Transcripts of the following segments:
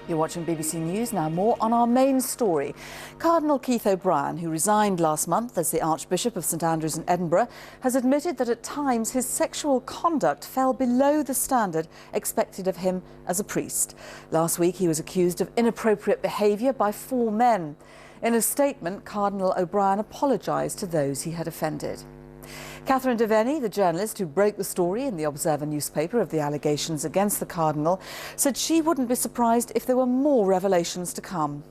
You're watching BBC News. Now more on our main story. Cardinal Keith O'Brien, who resigned last month as the Archbishop of St Andrews in Edinburgh, has admitted that at times his sexual conduct fell below the standard expected of him as a priest. Last week he was accused of inappropriate behaviour by 4 men. In a statement, Cardinal O'Brien apologised to those he had offended. Catherine Deveney, the journalist who broke the story in the Observer newspaper of the allegations against the Cardinal, said she wouldn't be surprised if there were more revelations to come.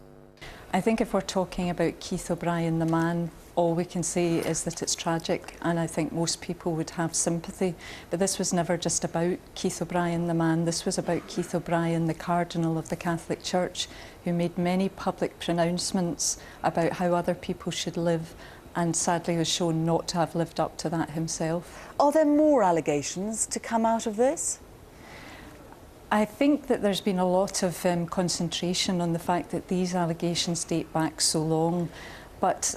I think if we're talking about Keith O'Brien, the man, all we can say is that it's tragic, and I think most people would have sympathy. But this was never just about Keith O'Brien, the man. This was about Keith O'Brien, the Cardinal of the Catholic Church, who made many public pronouncements about how other people should live, and sadly was shown not to have lived up to that himself. Are there more allegations to come out of this? I think that there's been a lot of concentration on the fact that these allegations date back so long, but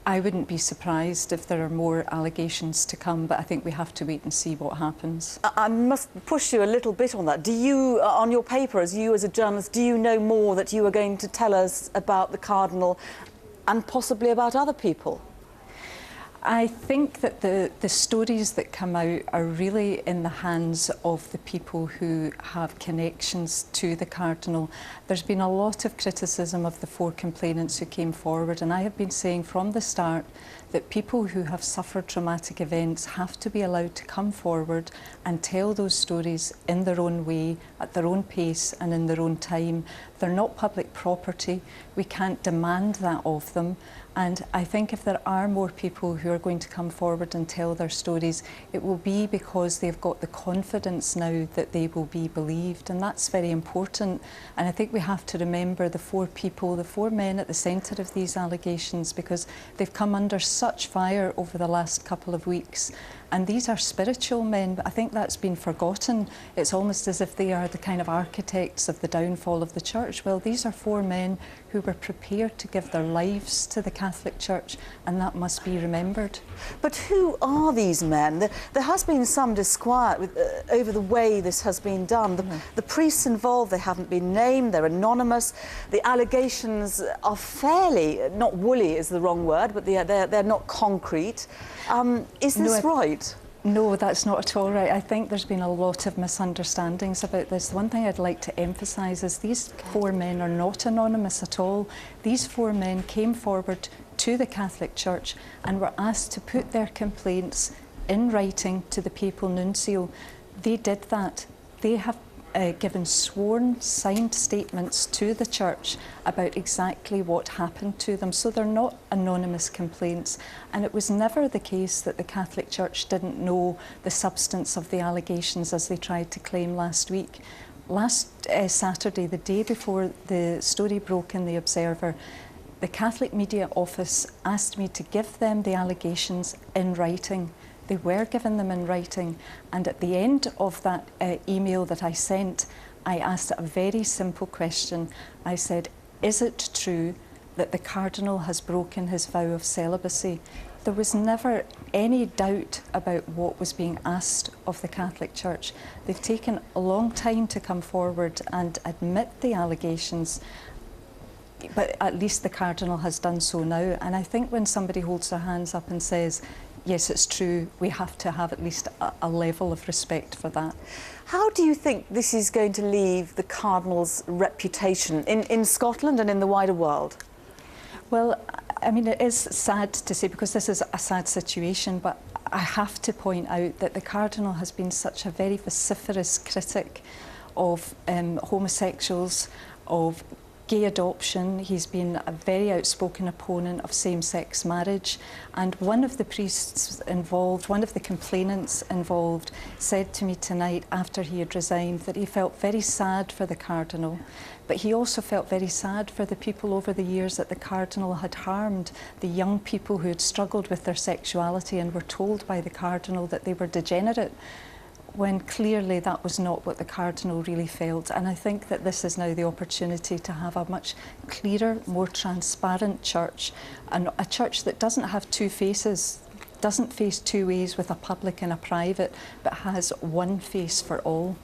I wouldn't be surprised if there are more allegations to come, but I think we have to wait and see what happens. I must push you a little bit on that. Do you, on your paper, as a journalist, do you know more that you are going to tell us about the Cardinal and possibly about other people? I think that the stories that come out are really in the hands of the people who have connections to the Cardinal. There's been a lot of criticism of the 4 complainants who came forward, and I have been saying from the start that people who have suffered traumatic events have to be allowed to come forward and tell those stories in their own way, at their own pace and in their own time. They're not public property. We can't demand that of them. And I think if there are more people who are going to come forward and tell their stories, it will be because they've got the confidence now that they will be believed, and that's very important. And I think we have to remember the 4 people, the 4 men at the centre of these allegations, because they've come under such fire over the last couple of weeks. And these are spiritual men, but I think that's been forgotten. It's almost as if they are the kind of architects of the downfall of the Church. Well, these are 4 men who were prepared to give their lives to the Catholic Church, and that must be remembered. But who are these men? There has been some disquiet over the way this has been done. The priests involved, they haven't been named, they're anonymous. The allegations are fairly, not woolly is the wrong word, but they're not concrete. Is this right? No, that's not at all right. I think there's been a lot of misunderstandings about this. One thing I'd like to emphasise is these 4 men are not anonymous at all. These 4 men came forward to the Catholic Church and were asked to put their complaints in writing to the papal nuncio. They did that. They have given sworn, signed statements to the Church about exactly what happened to them. So they're not anonymous complaints. And it was never the case that the Catholic Church didn't know the substance of the allegations as they tried to claim last week. Last Saturday, the day before the story broke in the Observer, the Catholic Media Office asked me to give them the allegations in writing. They were given them in writing, and at the end of that email that I sent, I asked a very simple question. I said, is it true that the Cardinal has broken his vow of celibacy? There was never any doubt about what was being asked of the Catholic Church. They've taken a long time to come forward and admit the allegations, but at least the Cardinal has done so now. And I think when somebody holds their hands up and says, yes, it's true, we have to have at least a level of respect for that. How do you think this is going to leave the Cardinal's reputation in Scotland and in the wider world? Well, I mean, it is sad to say, because this is a sad situation, but I have to point out that the Cardinal has been such a very vociferous critic of homosexuals, of gay adoption. He's been a very outspoken opponent of same-sex marriage, and one of the priests involved, one of the complainants involved, said to me tonight after he had resigned that he felt very sad for the Cardinal, but he also felt very sad for the people over the years that the Cardinal had harmed, the young people who had struggled with their sexuality and were told by the Cardinal that they were degenerate, when clearly that was not what the Cardinal really felt. And I think that this is now the opportunity to have a much clearer, more transparent church, and a church that doesn't have 2 faces, doesn't face 2 ways with a public and a private, but has one face for all.